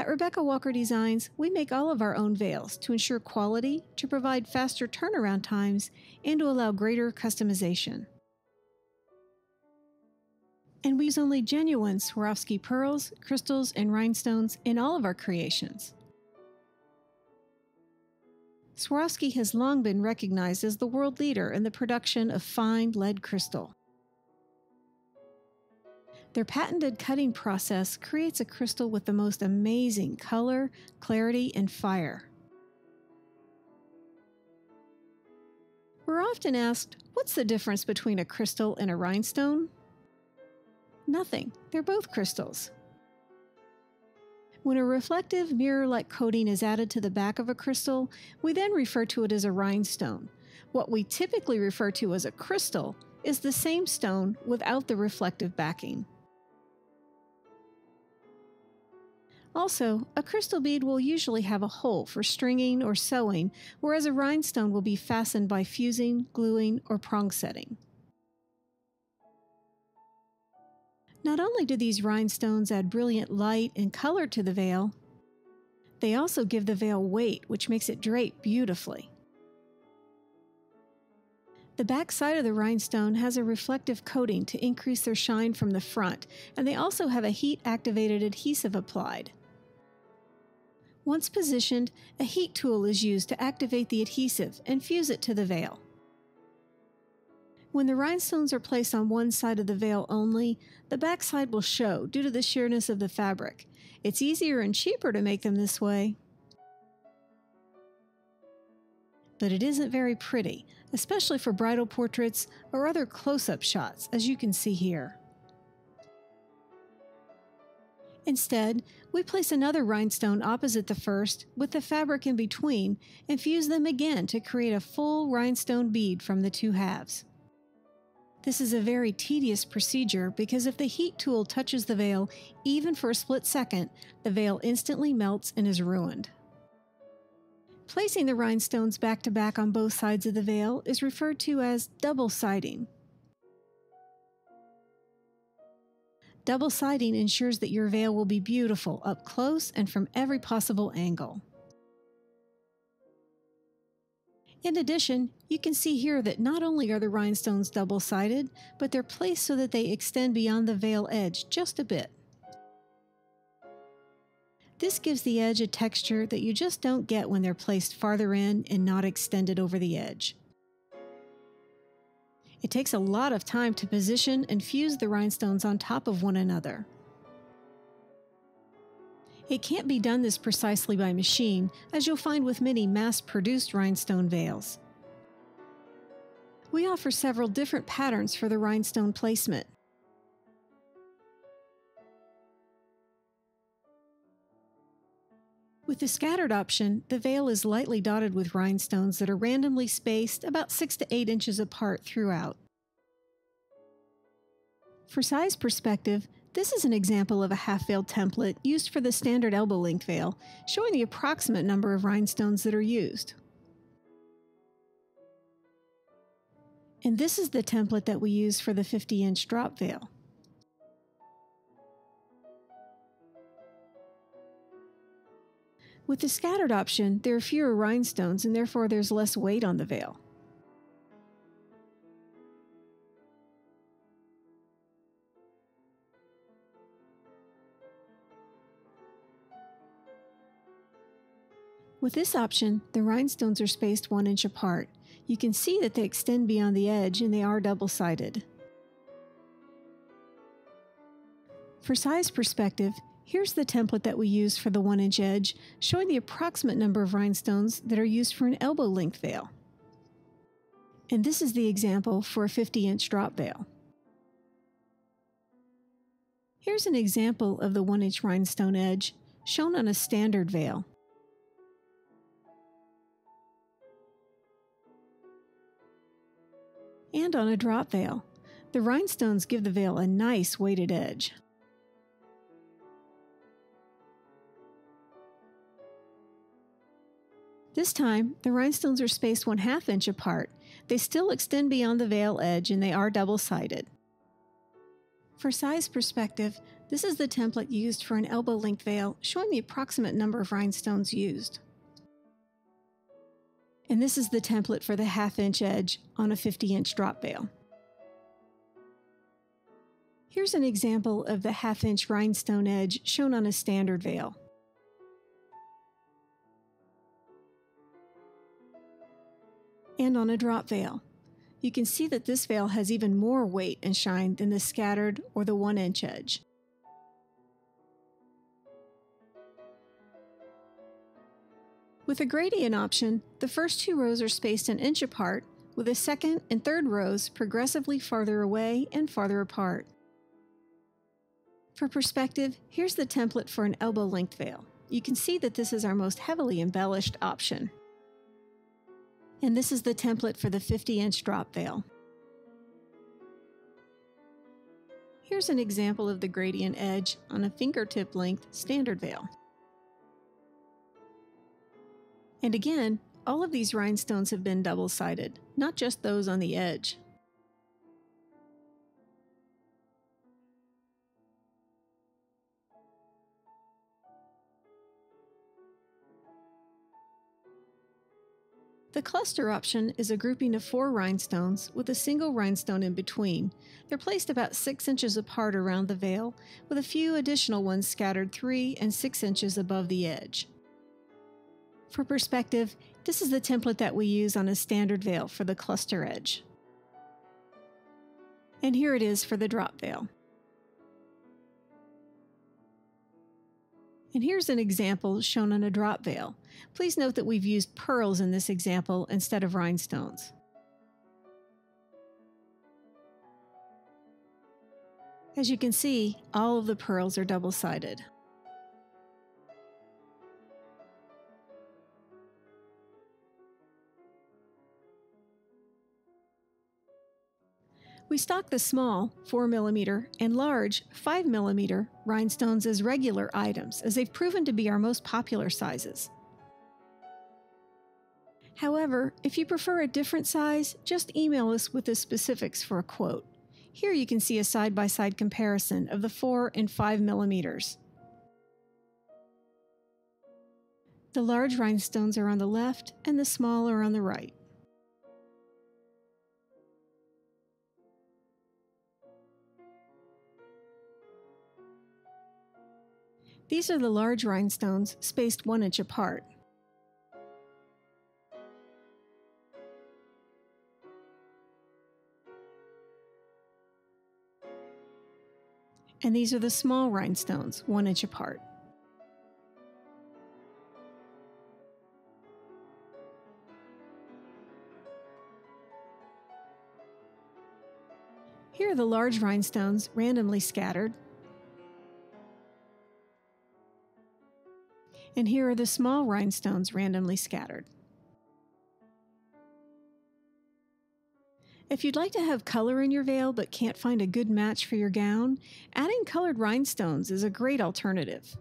At Rebecca Walker Designs, we make all of our own veils to ensure quality, to provide faster turnaround times, and to allow greater customization. And we use only genuine Swarovski pearls, crystals, and rhinestones in all of our creations. Swarovski has long been recognized as the world leader in the production of fine lead crystal. Their patented cutting process creates a crystal with the most amazing color, clarity, and fire. We're often asked, what's the difference between a crystal and a rhinestone? Nothing. They're both crystals. When a reflective mirror-like coating is added to the back of a crystal, we then refer to it as a rhinestone. What we typically refer to as a crystal is the same stone without the reflective backing. Also, a crystal bead will usually have a hole for stringing or sewing, whereas a rhinestone will be fastened by fusing, gluing, or prong setting. Not only do these rhinestones add brilliant light and color to the veil, they also give the veil weight, which makes it drape beautifully. The back side of the rhinestone has a reflective coating to increase their shine from the front, and they also have a heat-activated adhesive applied. Once positioned, a heat tool is used to activate the adhesive and fuse it to the veil. When the rhinestones are placed on one side of the veil only, the back side will show due to the sheerness of the fabric. It's easier and cheaper to make them this way, but it isn't very pretty, especially for bridal portraits or other close-up shots, as you can see here. Instead, we place another rhinestone opposite the first with the fabric in between and fuse them again to create a full rhinestone bead from the two halves. This is a very tedious procedure because if the heat tool touches the veil even for a split second, the veil instantly melts and is ruined. Placing the rhinestones back to back on both sides of the veil is referred to as double siding. Double siding ensures that your veil will be beautiful up close and from every possible angle. In addition, you can see here that not only are the rhinestones double-sided, but they're placed so that they extend beyond the veil edge just a bit. This gives the edge a texture that you just don't get when they're placed farther in and not extended over the edge. It takes a lot of time to position and fuse the rhinestones on top of one another. It can't be done this precisely by machine, as you'll find with many mass-produced rhinestone veils. We offer several different patterns for the rhinestone placement. With the scattered option, the veil is lightly dotted with rhinestones that are randomly spaced about 6 to 8 inches apart throughout. For size perspective, this is an example of a half-veil template used for the standard elbow-length veil, showing the approximate number of rhinestones that are used. And this is the template that we use for the 50-inch drop veil. With the scattered option, there are fewer rhinestones and therefore there's less weight on the veil. With this option, the rhinestones are spaced 1 inch apart. You can see that they extend beyond the edge and they are double-sided. For size perspective, here's the template that we use for the 1 inch edge, showing the approximate number of rhinestones that are used for an elbow-length veil. And this is the example for a 50-inch drop veil. Here's an example of the 1 inch rhinestone edge, shown on a standard veil. And on a drop veil. The rhinestones give the veil a nice weighted edge. This time, the rhinestones are spaced 1/2 inch apart. They still extend beyond the veil edge and they are double-sided. For size perspective, this is the template used for an elbow-length veil, showing the approximate number of rhinestones used. And this is the template for the 1/2-inch edge on a 50-inch drop veil. Here's an example of the 1/2-inch rhinestone edge shown on a standard veil. And on a drop veil. You can see that this veil has even more weight and shine than the scattered or the 1-inch edge. With a gradient option, the first 2 rows are spaced an inch apart, with the second and third rows progressively farther away and farther apart. For perspective, here's the template for an elbow-length veil. You can see that this is our most heavily embellished option. And this is the template for the 50-inch drop veil. Here's an example of the gradient edge on a fingertip length standard veil. And again, all of these rhinestones have been double-sided, not just those on the edge. The cluster option is a grouping of 4 rhinestones with a single rhinestone in between. They're placed about 6 inches apart around the veil, with a few additional ones scattered 3 and 6 inches above the edge. For perspective, this is the template that we use on a standard veil for the cluster edge. And here it is for the drop veil. And here's an example shown on a drop veil. Please note that we've used pearls in this example instead of rhinestones. As you can see, all of the pearls are double-sided. We stock the small 4mm and large 5mm rhinestones as regular items, as they've proven to be our most popular sizes. However, if you prefer a different size, just email us with the specifics for a quote. Here you can see a side-by-side comparison of the 4 and 5mm. The large rhinestones are on the left and the small are on the right. These are the large rhinestones, spaced 1 inch apart. And these are the small rhinestones, 1 inch apart. Here are the large rhinestones randomly scattered. And here are the small rhinestones randomly scattered. If you'd like to have color in your veil but can't find a good match for your gown, adding colored rhinestones is a great alternative.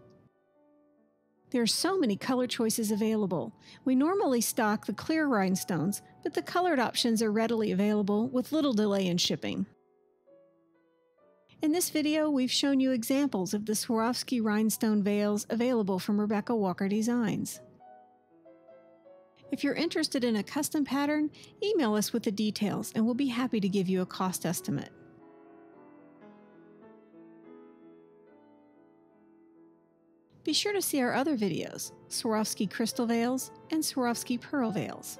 There are so many color choices available. We normally stock the clear rhinestones, but the colored options are readily available with little delay in shipping. In this video, we've shown you examples of the Swarovski rhinestone veils available from Rebecca Walker Designs. If you're interested in a custom pattern, email us with the details and we'll be happy to give you a cost estimate. Be sure to see our other videos, Swarovski crystal veils and Swarovski pearl veils.